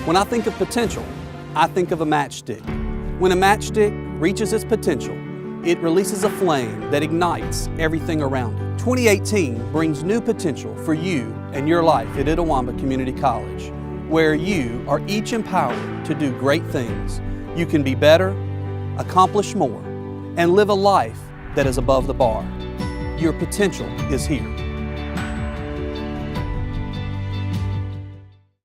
When I think of potential, I think of a matchstick. When a matchstick reaches its potential, it releases a flame that ignites everything around it. 2018 brings new potential for you and your life at Itawamba Community College, where you are each empowered to do great things. You can be better, accomplish more, and live a life that is above the bar. Your potential is here.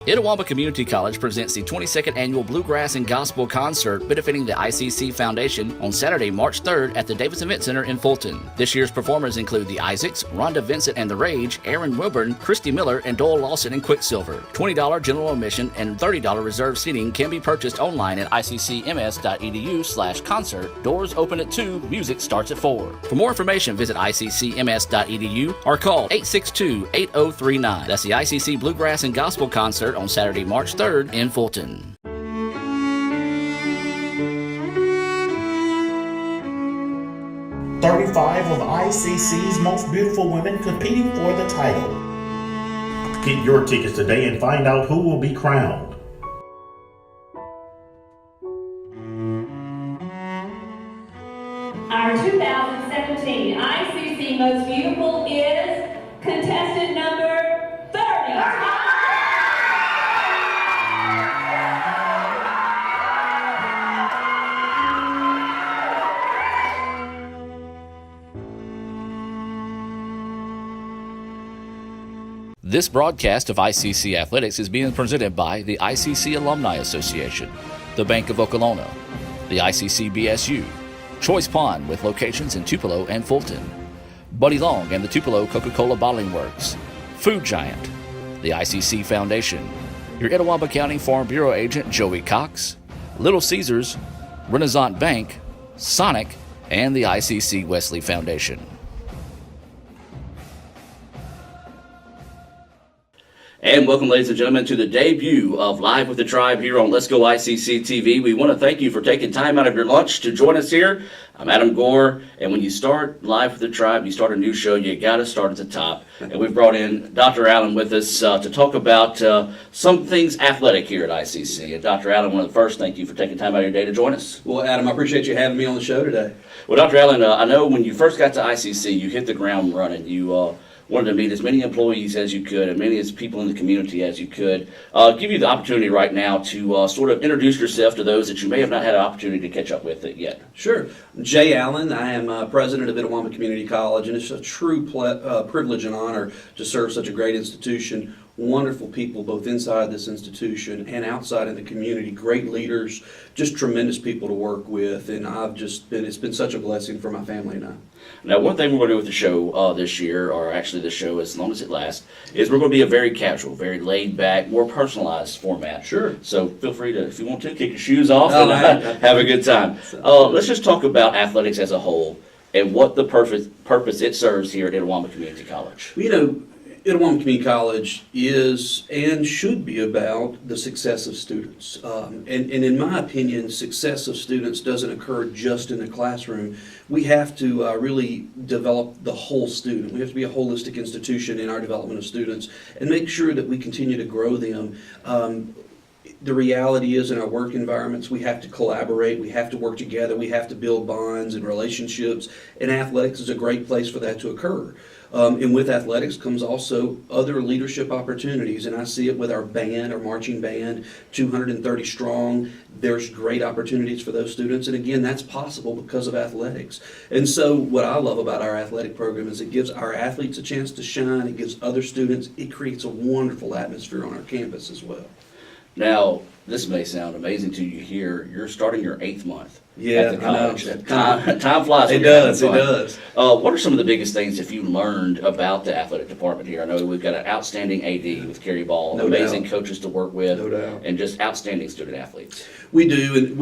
Itawamba Community College presents the 22nd Annual Bluegrass and Gospel Concert benefiting the ICC Foundation on Saturday, March 3rd at the Davis Event Center in Fulton. This year's performers include the Isaacs, Rhonda Vincent and the Rage, Aaron Wilburn, Christy Miller, and Doyle Lawson and Quicksilver. $20 general admission and $30 reserved seating can be purchased online at iccms.edu/concert. Doors open at 2, music starts at 4. For more information, visit iccms.edu or call 862-8039. That's the ICC Bluegrass and Gospel Concert on Saturday, March 3rd in Fulton. "35 of ICC's most beautiful women competing for the title." Get your tickets today and find out who will be crowned. Our 2017 ICC Most Beautiful is contestant number 30. This broadcast of ICC Athletics is being presented by the ICC Alumni Association, the Bank of Okolona, the ICC BSU, Choice Pond with locations in Tupelo and Fulton, Buddy Long and the Tupelo Coca-Cola Bottling Works, Food Giant, the ICC Foundation, your Itawamba County Farm Bureau agent Joey Cox, Little Caesars, Renaissance Bank, Sonic, and the ICC Wesley Foundation. And welcome, ladies and gentlemen, to the debut of Live with the Tribe here on Let's Go ICC TV. We want to thank you for taking time out of your lunch to join us here. I'm Adam Gore, and when you start Live with the Tribe, you start a new show, you got to start at the top. And we've brought in Dr. Allen with us to talk about some things athletic here at ICC. And Dr. Allen, one of the first, thank you for taking time out of your day to join us. Well, Adam, I appreciate you having me on the show today. Well, Dr. Allen, I know when you first got to ICC, you hit the ground running. You wanted to meet as many employees as you could and many as people in the community as you could. Give you the opportunity right now to sort of introduce yourself to those that you may have not had an opportunity to catch up with yet. Sure. Jay Allen. I am president of Itawamba Community College, and it's a true privilege and honor to serve such a great institution. Wonderful people both inside this institution and outside in the community, great leaders, just tremendous people to work with, and it's been such a blessing for my family and I. Now, one thing we're going to do with the show this year, or actually the show as long as it lasts, is we're going to be a very casual, very laid back, more personalized format. Sure. So feel free to, if you want to, kick your shoes off and have a good time. Let's just talk about athletics as a whole and what the purpose it serves here at Itawamba Community College. You know, Itawamba Community College is and should be about the success of students. And in my opinion, success of students doesn't occur just in the classroom. We have to really develop the whole student. We have to be a holistic institution in our development of students and make sure that we continue to grow them. The reality is, in our work environments, we have to collaborate, we have to work together, we have to build bonds and relationships, and athletics is a great place for that to occur. And with athletics comes also other leadership opportunities, and I see it with our band, our marching band, 230 strong. There's great opportunities for those students, and again, that's possible because of athletics. And so what I love about our athletic program is it gives our athletes a chance to shine, it gives other students, it creates a wonderful atmosphere on our campus as well. Now, this may sound amazing to you here. You're starting your 8th month at the college. I know. Time flies. It does. It does. What are some of the biggest things that you learned about the athletic department here? I know we've got an outstanding AD with Kerry Ball, No amazing doubt. coaches to work with, No doubt. and just outstanding student athletes. We do, and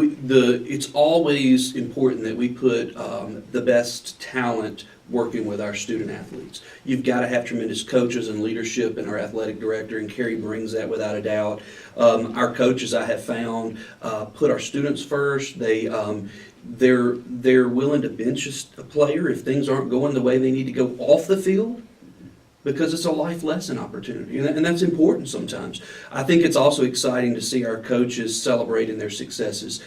it's always important that we put the best talent working with our student athletes. You've got to have tremendous coaches and leadership, and our athletic director, and Kerry brings that without a doubt. Our coaches, I have found, put our students first. They're willing to bench a player if things aren't going the way they need to go off the field, because it's a life lesson opportunity, and that's important sometimes. I think it's also exciting to see our coaches celebrating their successes.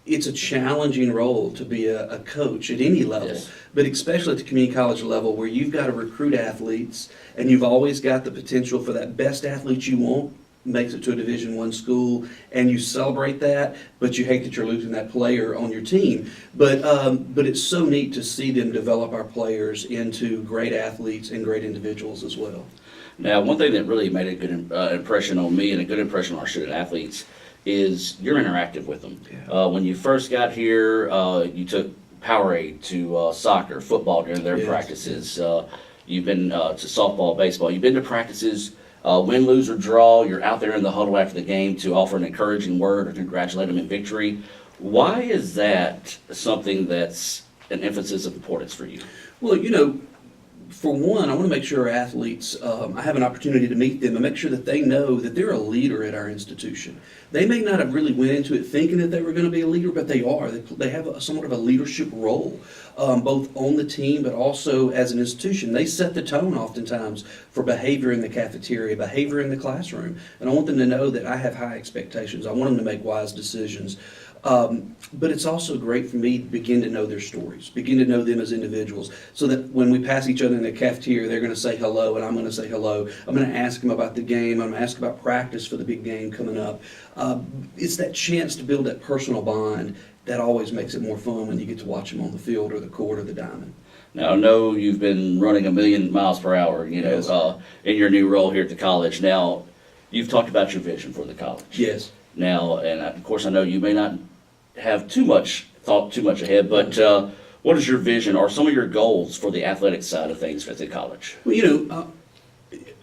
It's a challenging role to be a coach at any level, Yes. but especially at the community college level where you've got to recruit athletes and you've always got the potential for that best athlete you want makes it to a Division I school, and you celebrate that, but you hate that you're losing that player on your team. But it's so neat to see them develop our players into great athletes and great individuals as well. Now, one thing that really made a good impression on me and a good impression on our student athletes is you're interactive with them. Yeah. When you first got here, you took Powerade to soccer, football during their Yes. practices. You've been to softball, baseball. You've been to practices, win, lose, or draw. You're out there in the huddle after the game to offer an encouraging word or congratulate them in victory. Why is that something that's an emphasis of importance for you? Well, for one, I want to make sure our athletes, I have an opportunity to meet them and make sure that they know that they're a leader at our institution. They may not have really went into it thinking that they were going to be a leader, but they are. They have somewhat of a leadership role, both on the team but also as an institution. They set the tone oftentimes for behavior in the cafeteria, behavior in the classroom, and I want them to know that I have high expectations. I want them to make wise decisions. But it's also great for me to begin to know their stories, begin to know them as individuals, so that when we pass each other in the cafeteria, they're going to say hello, and I'm going to say hello. I'm going to ask them about the game. I'm going to ask about practice for the big game coming up. It's that chance to build that personal bond that always makes it more fun when you get to watch them on the field or the court or the diamond. Now, I know you've been running 1,000,000 miles per hour, Yes. in your new role here at the college. Now, you've talked about your vision for the college. Yes. Now, and of course, I know you may not have thought too much ahead, but what is your vision or some of your goals for the athletic side of things at the college? Well,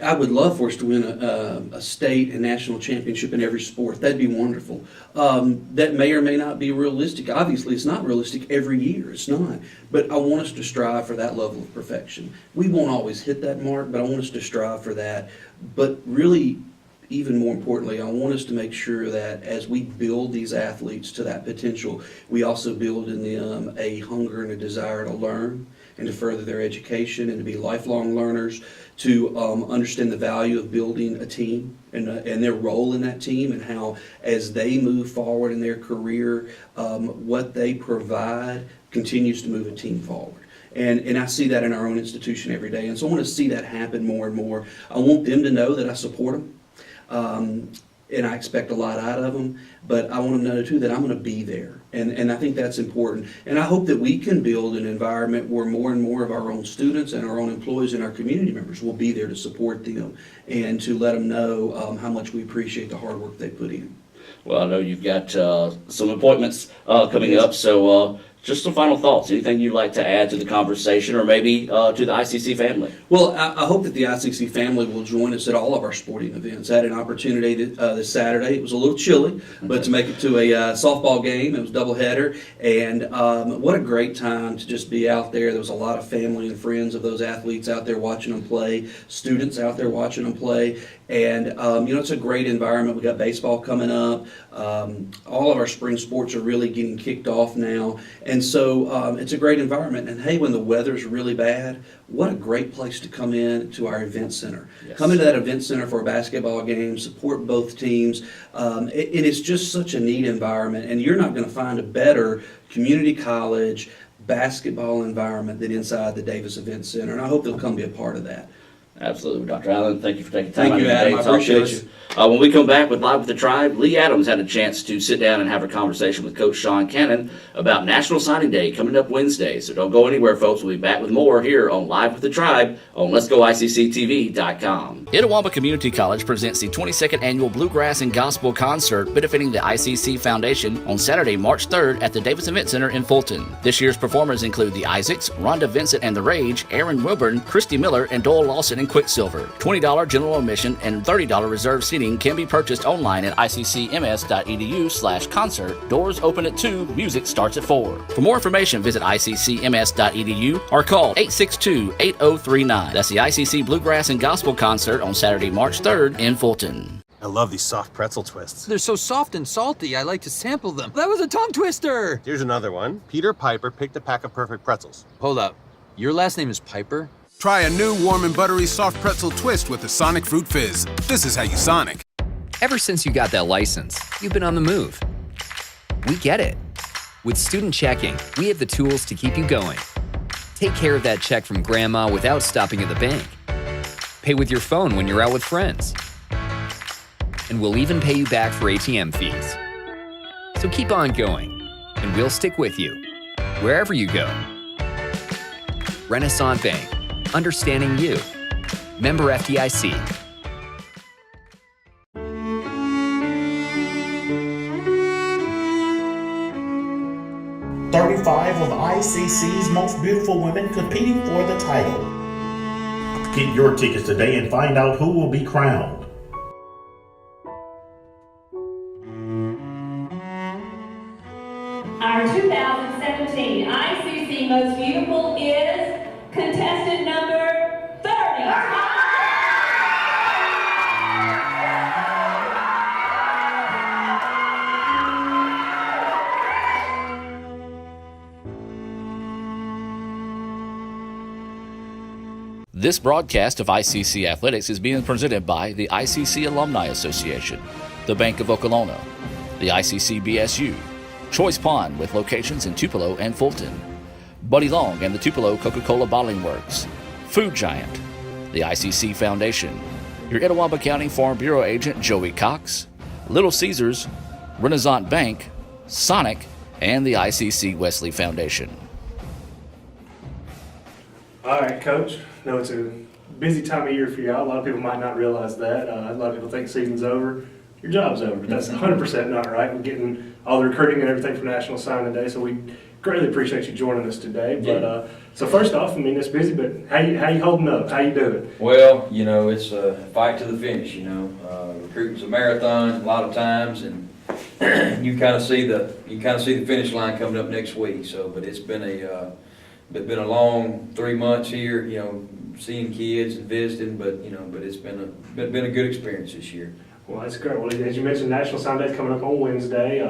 I would love for us to win a state and national championship in every sport. That'd be wonderful. That may or may not be realistic. Obviously, it's not realistic every year. It's not. But I want us to strive for that level of perfection. We won't always hit that mark, but I want us to strive for that. But really, even more importantly, I want us to make sure that as we build these athletes to that potential, we also build in them a hunger and a desire to learn and to further their education and to be lifelong learners, to understand the value of building a team and their role in that team, and how as they move forward in their career, what they provide continues to move a team forward. And I see that in our own institution every day. And so I want to see that happen more and more. I want them to know that I support them. And I expect a lot out of them, but I want them to know too that I'm going to be there, and I think that's important. And I hope that we can build an environment where more and more of our own students and our own employees and our community members will be there to support them and to let them know how much we appreciate the hard work they put in. Well, I know you've got some appointments coming up, so just some final thoughts. Anything you'd like to add to the conversation, or maybe to the ICC family? Well, I hope that the ICC family will join us at all of our sporting events. I had an opportunity this Saturday. It was a little chilly, but to make it to a softball game. It was a doubleheader, and what a great time to just be out there. There was a lot of family and friends of those athletes out there watching them play, students out there watching them play, and it's a great environment. We got baseball coming up. All of our spring sports are really getting kicked off now, and so it's a great environment. And hey, when the weather's really bad, what a great place to come in to our event center. Yes. Come into that event center for a basketball game, support both teams. It is just such a neat environment, and you're not going to find a better community college basketball environment than inside the Davis Event Center, and I hope they'll come be a part of that. Absolutely, Dr. Allen. Thank you for taking time Thank out you, of your Adam. day I to talk to appreciate us. you. When we come back with Live with the Tribe, Lee Adams had a chance to sit down and have a conversation with Coach Sean Cannon about National Signing Day coming up Wednesday. So don't go anywhere, folks. We'll be back with more here on Live with the Tribe on Let'sGoICCTV.com. Itawamba Community College presents the 22nd Annual Bluegrass and Gospel Concert benefiting the ICC Foundation on Saturday, March 3rd at the Davis Event Center in Fulton. This year's performers include the Isaacs, Rhonda Vincent and the Rage, Aaron Wilburn, Christy Miller, and Doyle Lawson and Quicksilver. $20 general admission and $30 reserved seating can be purchased online at iccms.edu/concert. Doors open at 2, music starts at 4. For more information, visit iccms.edu or call 862-8039. That's the ICC Bluegrass and Gospel Concert on Saturday, March 3rd in Fulton. I love these soft pretzel twists. They're so soft and salty, I like to sample them. That was a tongue twister! Here's another one. Peter Piper picked a pack of perfect pretzels. Hold up. Your last name is Piper? Try a new warm and buttery soft pretzel twist with a Sonic Fruit Fizz. This is how you Sonic. Ever since you got that license, you've been on the move. We get it. With Student Checking, we have the tools to keep you going. Take care of that check from grandma without stopping at the bank. Pay with your phone when you're out with friends. And we'll even pay you back for ATM fees. So keep on going, and we'll stick with you, wherever you go. Renaissance Bank, understanding you. Member FDIC. "35 of ICC's most beautiful women competing for the title." Get your tickets today and find out who will be crowned. Our 2017 ICC Most Beautiful is contestant number 30. This broadcast of ICC Athletics is being presented by the ICC Alumni Association, the Bank of Okolona, the ICC BSU, Choice Pond with locations in Tupelo and Fulton, Buddy Long and the Tupelo Coca-Cola Bottling Works, Food Giant, the ICC Foundation, your Etowah County Farm Bureau agent Joey Cox, Little Caesars, Renaissance Bank, Sonic, and the ICC Wesley Foundation. All right, Coach. I know it's a busy time of year for y'all. A lot of people might not realize that. A lot of people think season's over. Your job's over. But that's 100% not right. We're getting all the recruiting and everything for National Signing Day, so we greatly appreciate you joining us today. But so first off, I mean, it's busy, but how you holding up? How you doing? Well, you know, it's a fight to the finish. You know, recruiting's a marathon a lot of times, and you kind of see the finish line coming up next week. So, but it's been a long 3 months here. You know, seeing kids and visiting, but it's been a good experience this year. Well, that's great. Well, as you mentioned, National Signing Day is coming up on Wednesday.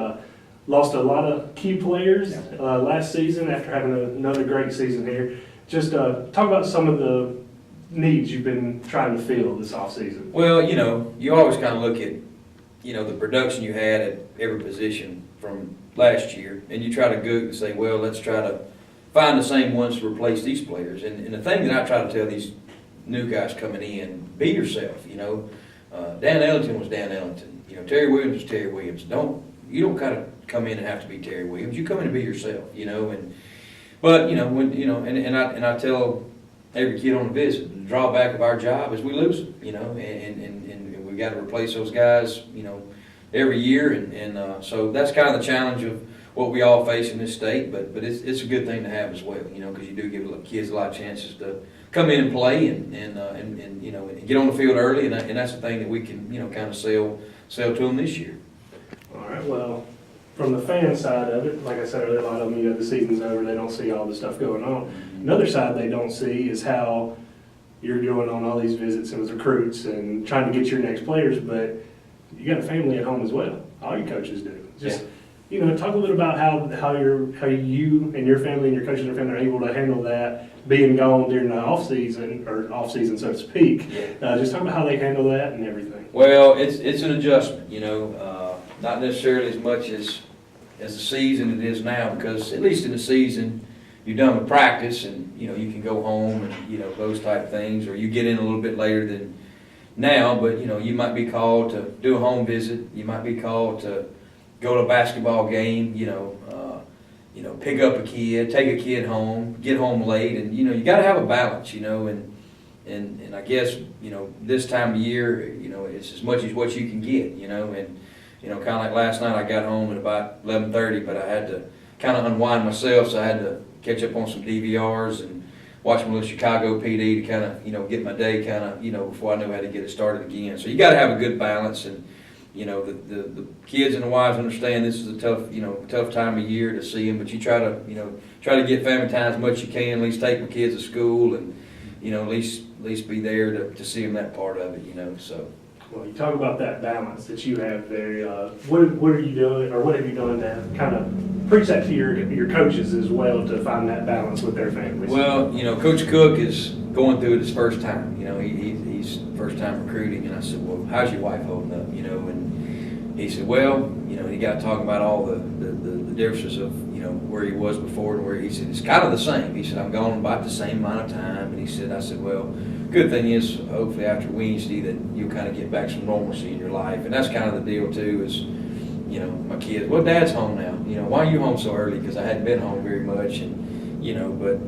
Lost a lot of key players last season after having another great season here. Just talk about some of the needs you've been trying to fill this offseason. Well, you know, you always kind of look at, you know, the production you had at every position from last year, and you try to go and say, well, let's try to find the same ones to replace these players. And the thing that I try to tell these new guys coming in, be yourself, you know. Dan Ellington was Dan Ellington. You know, Terry Williams was Terry Williams. You don't kind of come in and have to be Terry Williams. You come in to be yourself, you know. But you know, when you know, and I tell every kid on the visit, the drawback of our job is we lose them, you know, and we got to replace those guys, you know, every year, and so that's kind of the challenge of what we all face in this state. But it's a good thing to have as well, you know, because you do give kids a lot of chances to come in and play and you know, and get on the field early, and that's the thing that we can, you know, kind of sell to them this year. All right. Well, from the fan side of it, like I said earlier, a lot of them, you know, the season's over, they don't see all the stuff going on. Another side they don't see is how you're doing on all these visits and with recruits and trying to get your next players, but you got a family at home as well. All your coaches do. Just you know, talk a little about how you and your family and your coaches and your family are able to handle that being gone during the off season so to speak. Just talk about how they handle that and everything. Well, it's an adjustment, you know, not necessarily as much as the season it is now, because at least in the season you're done with practice and you know you can go home and you know those type of things, or you get in a little bit later than now. But you know you might be called to do a home visit, you might be called to go to a basketball game, you know, pick up a kid, take a kid home, get home late, and you know you got to have a balance, you know, and I guess you know this time of year, you know, it's as much as what you can get, you know, and you know kind of like last night, I got home at about 11:30, but I had to kind of unwind myself, so I had to catch up on some DVRs and watch my little Chicago PD to kind of you know get my day kind of you know before I knew how to get it started again. So you got to have a good balance, and you know, the kids and the wives understand this is a tough time of year to see them, but you try to get family time as much as you can, at least take my kids to school and, you know, at least be there to see them that part of it, you know, so. Well, you talk about that balance that you have there. What are you doing, or what have you done to kind of preach that to your coaches as well to find that balance with their families? Well, you know, Coach Cook going through it his first time. You know, he's first time recruiting, and I said, well, how's your wife holding up? You know, and he said, well, you know, he got talking about all the differences of, you know, where he was before and where he said it's kind of the same. He said, I'm gone about the same amount of time, and he said, I said, well, good thing is hopefully after Wednesday that you'll kind of get back some normalcy in your life, and that's kind of the deal too. Is, you know, my kids, well, Dad's home now. You know, why are you home so early? Because I hadn't been home very much, and you know, but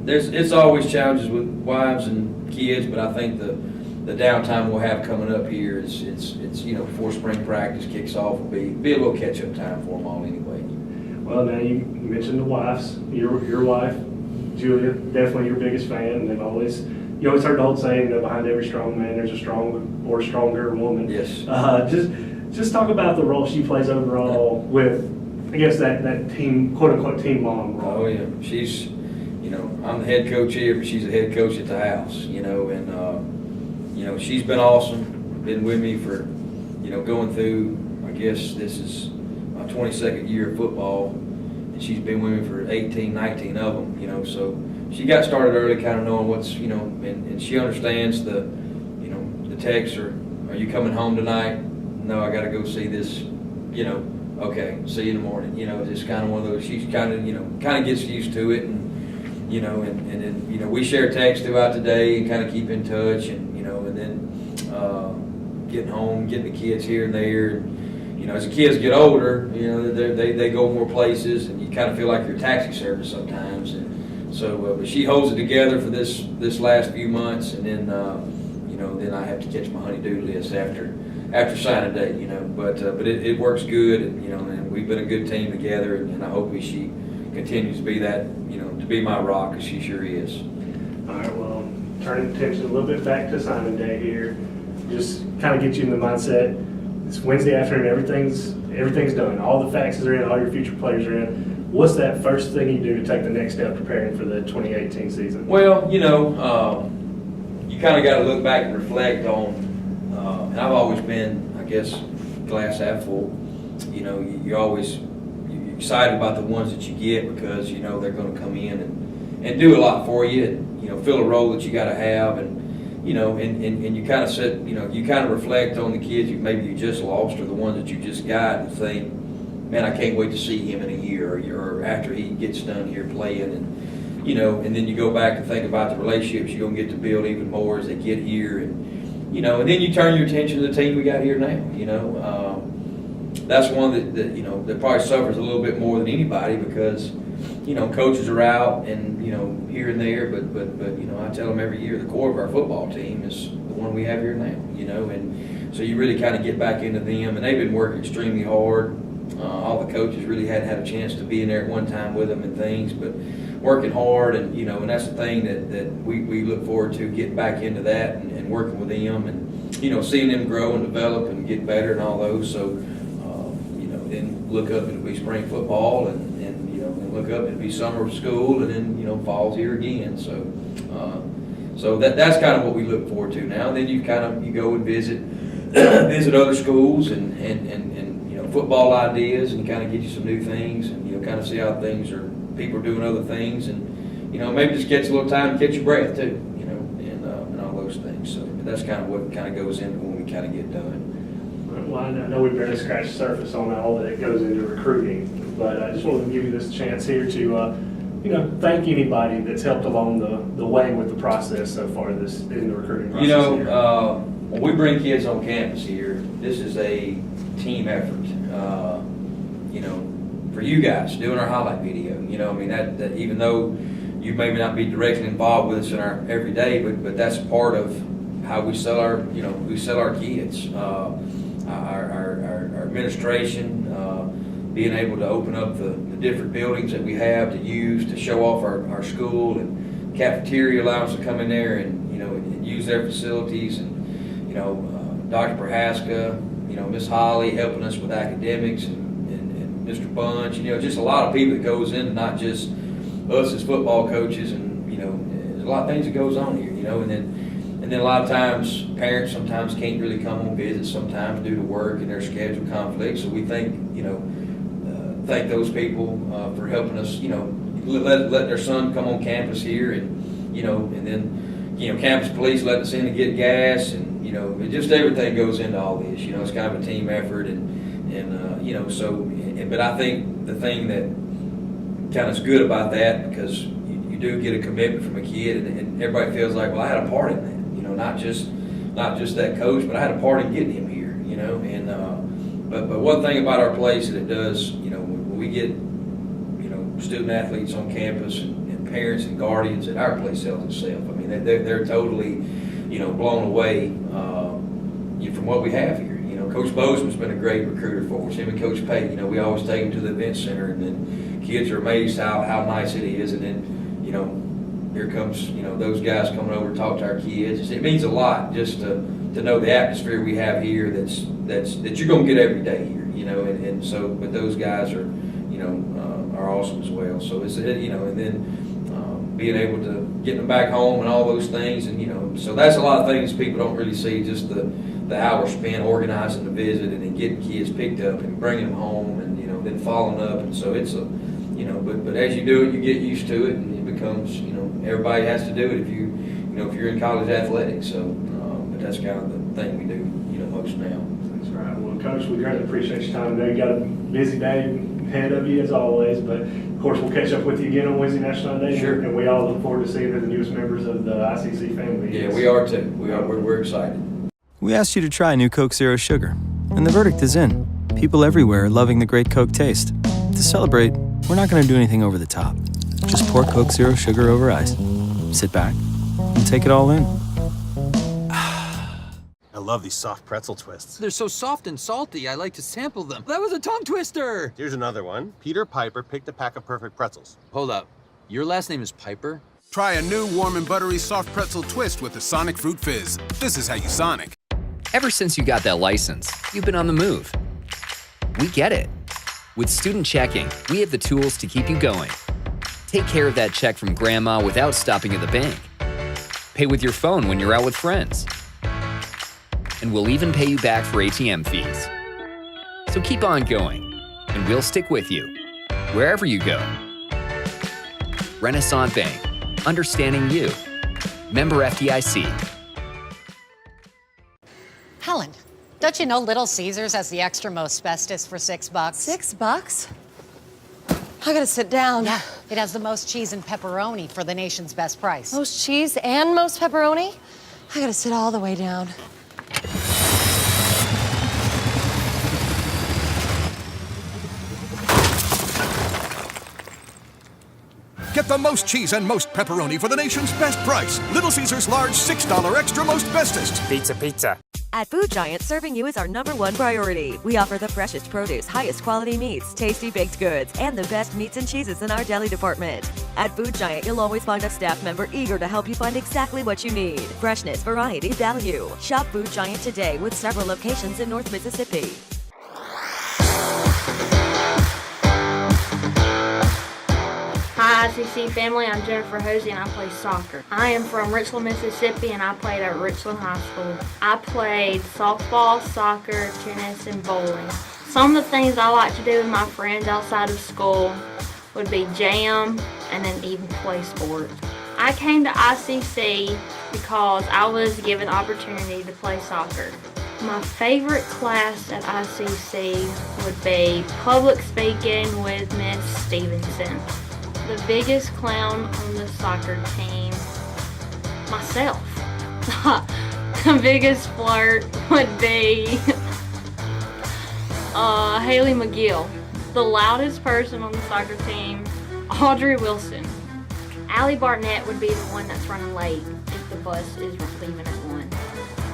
it's always challenges with wives and kids. But I think the downtime we'll have coming up here is it's you know, before spring practice kicks off will be a little catch up time for them all anyway. Well, now you mentioned the wives. Your wife, Julia, definitely your biggest fan, and you always heard the old saying, you know, behind every strong man there's a strong or stronger woman. Yes. Just talk about the role she plays overall with, I guess, that team, quote unquote, team mom role. Oh yeah, she's, you know, I'm the head coach here, but she's the head coach at the house. You know, and you know, she's been awesome. Been with me for, you know, going through, I guess this is my 22nd year of football, and she's been with me for 18, 19 of them. You know, so she got started early, kind of knowing what's, you know, and she understands the, you know, the text or, are you coming home tonight? No, I got to go see this, you know, okay, see you in the morning. You know, just kind of one of those, she's kind of, you know, kind of gets used to it, and, you know, and then, you know, we share texts throughout the day and kind of keep in touch, and, you know, and then getting home, getting the kids here and there, and, you know, as the kids get older, you know, they go more places, and you kind of feel like you're a taxi service sometimes, and so, but she holds it together for this last few months, and then, you know, then I have to catch my honey-do list after signing day, you know, but it works good, and you know, and we've been a good team together, and I hope she continues to be that, you know, to be my rock, because she sure is. All right, well, turning attention a little bit back to signing day here, just kind of get you in the mindset. It's Wednesday afternoon, everything's done, all the faxes are in, all your future players are in. What's that first thing you do to take the next step preparing for the 2018 season? Well, you know, you kind of got to look back and reflect on. And I've always been, I guess, glass half full. You know, you're excited about the ones that you get, because you know they're going to come in and do a lot for you, and you know, fill a role that you got to have, and you know, and you kind of sit, you know, you kind of reflect on the kids maybe you just lost, or the ones that you just got, and think, man, I can't wait to see him in a year or after he gets done here playing, and you know, and then you go back and think about the relationships you're going to get to build even more as they get here, and you know, and then you turn your attention to the team we got here now. You know, that's one that you know, that probably suffers a little bit more than anybody, because you know, coaches are out and you know, here and there, but you know, I tell them every year the core of our football team is the one we have here now. You know, and so you really kind of get back into them, and they've been working extremely hard. All the coaches really hadn't had a chance to be in there at one time with them and things, but working hard, and you know, and that's the thing that we look forward to, getting back into that and working with them, and you know, seeing them grow and develop and get better and all those. So you know, then look up, it'll be spring football, and you know, and look up, it'll be summer school, and then you know, fall's here again. So so that's kind of what we look forward to now. And then you go and visit other schools and you know, football ideas, and kind of get you some new things, and you know, kind of see how things are. People are doing other things, and you know, maybe just gets a little time to catch your breath too, you know, and all those things. So that's kind of what kind of goes into when we kind of get done. Well, I know we barely scratched the surface on all that goes into recruiting, but I just wanted to give you this chance here to, you know, thank anybody that's helped along the way with the process so far, in the recruiting process. You know, when we bring kids on campus here, this is a team effort. You know, for you guys doing our highlight video, you know, I mean, that even though you may not be directly involved with us in our everyday, but that's part of how we sell our kids. Our administration, being able to open up the different buildings that we have to use to show off our school, and cafeteria allows us to come in there and you know, and use their facilities, and you know, Dr. Prohaska, you know, Miss Holly helping us with academics, and Mr. Bunch, you know, just a lot of people that goes into not just us as football coaches, and you know, there's a lot of things that goes on here, you know, and then a lot of times parents sometimes can't really come on visit, sometimes due to work and their schedule conflicts. So we thank those people for helping us, you know, let their son come on campus here, and and then, campus police letting us in to get gas, and, just everything goes into all this. It's kind of a team effort, but I think the thing that kind of is good about that, because you do get a commitment from a kid, and everybody feels like, well, I had a part in that, not just that coach, but I had a part in getting him here, but one thing about our place that it does, when we get, student athletes on campus and parents and guardians, and our place sells itself. I mean, they're totally, blown away from what we have here. Coach Bozeman's been a great recruiter for us. Him and Coach Payton, we always take them to the event center, and then kids are amazed how nice it is. And then, here comes, those guys coming over to talk to our kids. It means a lot just to know the atmosphere we have here that you're going to get every day here, and so, but those guys are, are awesome as well. So it's, and then being able to get them back home and all those things, and, so that's a lot of things people don't really see, just the hour spent organizing the visit and then getting kids picked up and bringing them home, and, then following up. And so it's a, but as you do it, you get used to it, and it becomes, everybody has to do it if you're in college athletics. So, but that's kind of the thing we do, most now. That's right. Well, Coach, we greatly appreciate your time today. You got a busy day ahead of you as always, but of course we'll catch up with you again on Wednesday National Day. Sure. And we all look forward to seeing who the newest members of the ICC family is. Yeah, we are too. We're excited. We asked you to try new Coke Zero Sugar, and the verdict is in. People everywhere are loving the great Coke taste. To celebrate, we're not going to do anything over the top. Just pour Coke Zero Sugar over ice. Sit back and take it all in. I love these soft pretzel twists. They're so soft and salty, I like to sample them. That was a tongue twister! Here's another one. Peter Piper picked a pack of perfect pretzels. Hold up. Your last name is Piper? Try a new warm and buttery soft pretzel twist with the Sonic Fruit Fizz. This is how you Sonic. Ever since you got that license, you've been on the move. We get it. With Student Checking, we have the tools to keep you going. Take care of that check from grandma without stopping at the bank. Pay with your phone when you're out with friends. And we'll even pay you back for ATM fees. So keep on going, and we'll stick with you, wherever you go. Renaissance Bank, understanding you. Member FDIC. Helen, don't you know Little Caesars has the extra most bestest for $6? $6? I gotta sit down. Yeah, it has the most cheese and pepperoni for the nation's best price. Most cheese and most pepperoni? I gotta sit all the way down. Get the most cheese and most pepperoni for the nation's best price. Little Caesars large $6 extra most bestest. Pizza. At Food Giant, serving you is our #1 priority. We offer the freshest produce, highest quality meats, tasty baked goods, and the best meats and cheeses in our deli department. At Food Giant, you'll always find a staff member eager to help you find exactly what you need. Freshness, variety, value. Shop Food Giant today with several locations in North Mississippi. Hi ICC family, I'm Jennifer Hosey and I play soccer. I am from Richland, Mississippi and I played at Richland High School. I played softball, soccer, tennis, and bowling. Some of the things I like to do with my friends outside of school would be jam and then even play sports. I came to ICC because I was given the opportunity to play soccer. My favorite class at ICC would be public speaking with Miss Stevenson. The biggest clown on the soccer team, myself. The biggest flirt would be Haley McGill. The loudest person on the soccer team, Audrey Wilson. Allie Barnett would be the one that's running late if the bus is leaving at 1.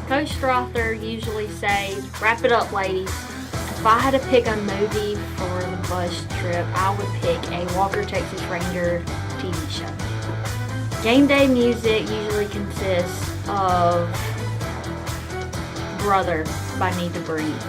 Coach Strother usually says, wrap it up ladies. If I had to pick a movie for the bus trip, I would pick a Walker, Texas Ranger TV show. Game day music usually consists of Brother by Need to Breathe.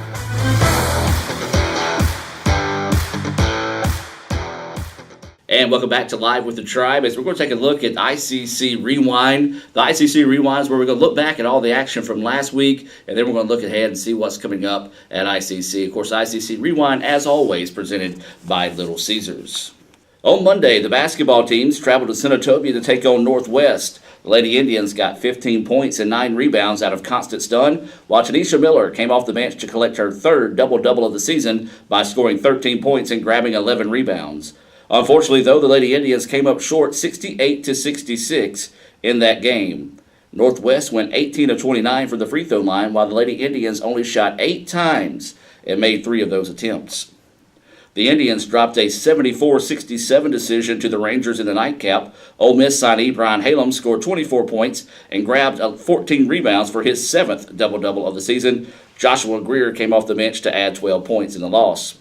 And welcome back to Live with the Tribe, as we're going to take a look at ICC Rewind. The ICC Rewind is where we're going to look back at all the action from last week, and then we're going to look ahead and see what's coming up at ICC. Of course, ICC Rewind, as always, presented by Little Caesars. On Monday, the basketball teams traveled to Senatobia to take on Northwest. The Lady Indians got 15 points and 9 rebounds out of Constance Dunn, while Tanisha Miller came off the bench to collect her third double-double of the season by scoring 13 points and grabbing 11 rebounds. Unfortunately, though, the Lady Indians came up short 68-66 in that game. Northwest went 18 of 29 from the free throw line, while the Lady Indians only shot 8 times and made 3 of those attempts. The Indians dropped a 74-67 decision to the Rangers in the nightcap. Ole Miss signee Brian Halem scored 24 points and grabbed 14 rebounds for his 7th double-double of the season. Joshua Greer came off the bench to add 12 points in the loss.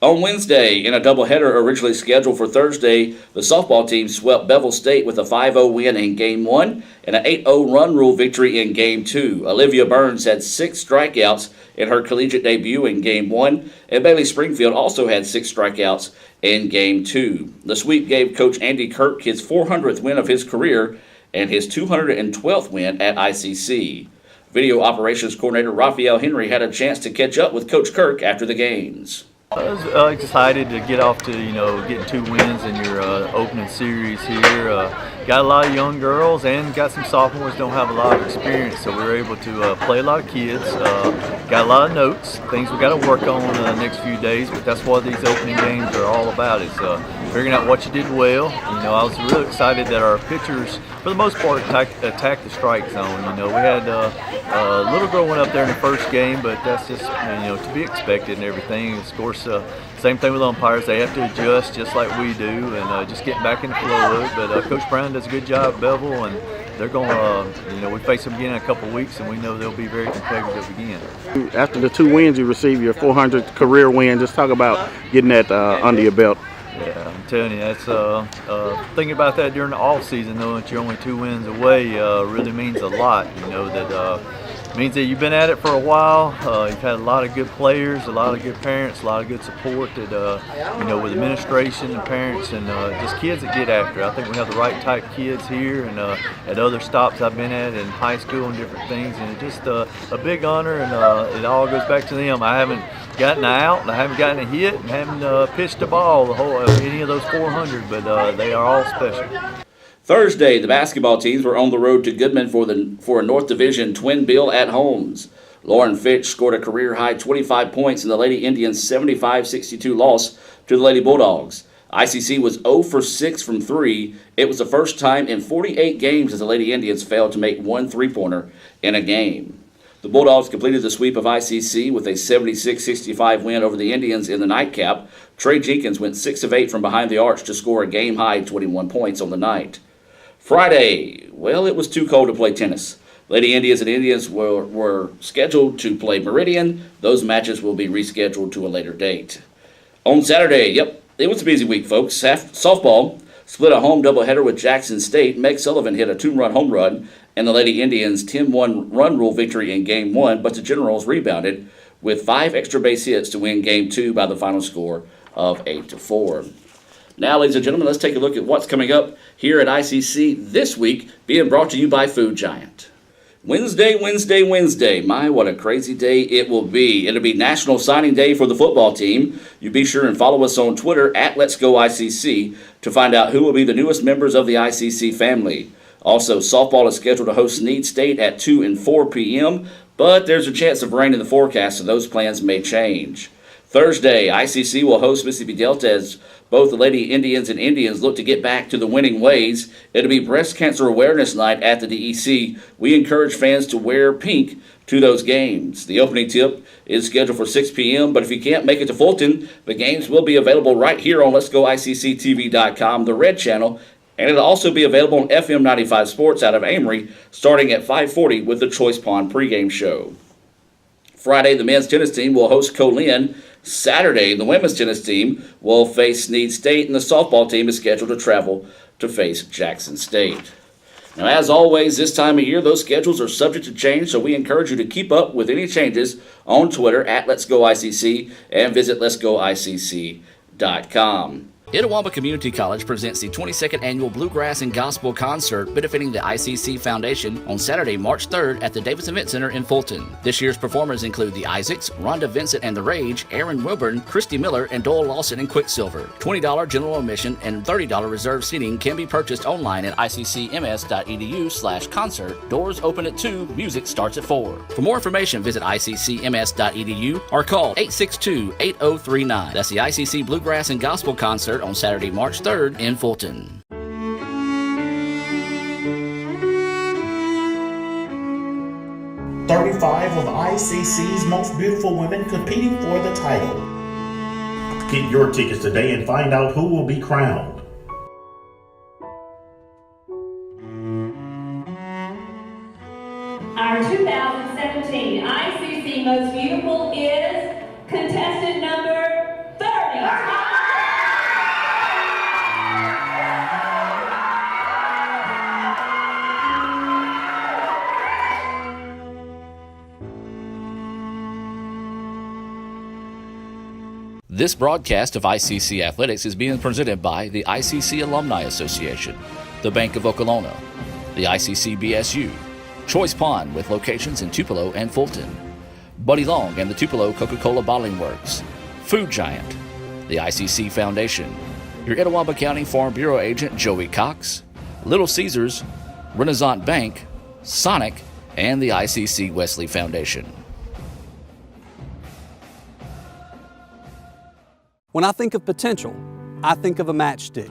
On Wednesday, in a doubleheader originally scheduled for Thursday, the softball team swept Bevel State with a 5-0 win in Game 1 and an 8-0 run rule victory in Game 2. Olivia Burns had 6 strikeouts in her collegiate debut in Game 1, and Bailey Springfield also had 6 strikeouts in Game 2. The sweep gave Coach Andy Kirk his 400th win of his career and his 212th win at ICC. Video operations coordinator Raphael Henry had a chance to catch up with Coach Kirk after the games. I was excited to get off to, getting 2 wins in your opening series here. Got a lot of young girls and got some sophomores don't have a lot of experience, so we were able to play a lot of kids. Got a lot of notes, things we got to work on in the next few days, but that's what these opening games are all about, is figuring out what you did well. I was really excited that our pitchers, for the most part, attacked the strike zone. We had a little girl went up there in the first game, but that's just, to be expected and everything. Of course, same thing with umpires. They have to adjust just like we do and just get back in the flow of it. But Coach Brown does a good job at Bevel, and they're going to, we face them again in a couple of weeks, and we know they'll be very competitive again. After the 2 wins, you received your 400th career win. Just talk about getting that under your belt. Yeah, I'm telling you, that's thinking about that during the off season, knowing that you're only 2 wins away, really means a lot. That means that you've been at it for a while. You've had a lot of good players, a lot of good parents, a lot of good support that with administration and parents and just kids that get after it. I think we have the right type kids here, and at other stops I've been at in high school and different things, and it's just a big honor, and it all goes back to them. I haven't gotten an out, and I haven't gotten a hit, and haven't pitched a ball any of those 400, but they are all special. Thursday, the basketball teams were on the road to Goodman for a North Division twin bill at Holmes. Lauren Fitch scored a career-high 25 points in the Lady Indians' 75-62 loss to the Lady Bulldogs. ICC was 0 for 6 from 3. It was the first time in 48 games that the Lady Indians failed to make 1 3-pointer in a game. The Bulldogs completed the sweep of ICC with a 76-65 win over the Indians in the nightcap. Trey Jenkins went 6 of 8 from behind the arch to score a game-high 21 points on the night. Friday, well, it was too cold to play tennis. Lady Indians and Indians were scheduled to play Meridian. Those matches will be rescheduled to a later date. On Saturday, it was a busy week, folks. Softball split a home doubleheader with Jackson State. Meg Sullivan hit a 2-run home run, and the Lady Indians' 10-1 run rule victory in Game 1, but the Generals rebounded with 5 extra base hits to win Game 2 by the final score of 8-4. Now, ladies and gentlemen, let's take a look at what's coming up here at ICC this week, being brought to you by Food Giant. Wednesday. My, what a crazy day it will be. It'll be National Signing Day for the football team. You be sure and follow us on Twitter at Let's Go ICC to find out who will be the newest members of the ICC family. Also, softball is scheduled to host Snead State at 2 and 4 p.m., but there's a chance of rain in the forecast, so those plans may change. Thursday, ICC will host Mississippi Delta as both the Lady Indians and Indians look to get back to the winning ways. It'll be Breast Cancer Awareness Night at the DEC. We encourage fans to wear pink to those games. The opening tip is scheduled for 6 p.m., but if you can't make it to Fulton, the games will be available right here on Let'sGoICCTV.com, the Red Channel, and it'll also be available on FM 95 Sports out of Amory starting at 5:40 with the Choice Pond pregame show. Friday, the men's tennis team will host Colin. Saturday, the women's tennis team will face Snead State, and the softball team is scheduled to travel to face Jackson State. Now, as always, this time of year, those schedules are subject to change, so we encourage you to keep up with any changes on Twitter at Let's Go ICC and visit Let'sGoICC.com. Itawamba Community College presents the 22nd Annual Bluegrass and Gospel Concert benefiting the ICC Foundation on Saturday, March 3rd at the Davis Event Center in Fulton. This year's performers include the Isaacs, Rhonda Vincent and the Rage, Aaron Wilburn, Christy Miller, and Doyle Lawson and Quicksilver. $20 general admission and $30 reserved seating can be purchased online at iccms.edu/concert. Doors open at 2, music starts at 4. For more information, visit iccms.edu or call 862-8039. That's the ICC Bluegrass and Gospel Concert on Saturday, March 3rd in Fulton. "35 of ICC's most beautiful women competing for the title." Get your tickets today and find out who will be crowned. Our 2017 ICC Most Beautiful is contestant number 30. This broadcast of ICC Athletics is being presented by the ICC Alumni Association, the Bank of Okolona, the ICC BSU, Choice Pond with locations in Tupelo and Fulton, Buddy Long and the Tupelo Coca-Cola Bottling Works, Food Giant, the ICC Foundation, your Itawamba County Farm Bureau agent Joey Cox, Little Caesars, Renaissance Bank, Sonic, and the ICC Wesley Foundation. When I think of potential, I think of a matchstick.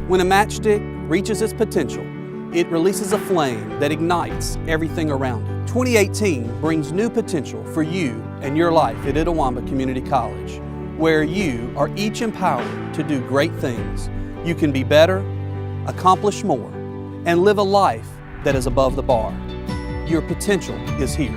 When a matchstick reaches its potential, it releases a flame that ignites everything around it. 2018 brings new potential for you and your life at Itawamba Community College, where you are each empowered to do great things. You can be better, accomplish more, and live a life that is above the bar. Your potential is here.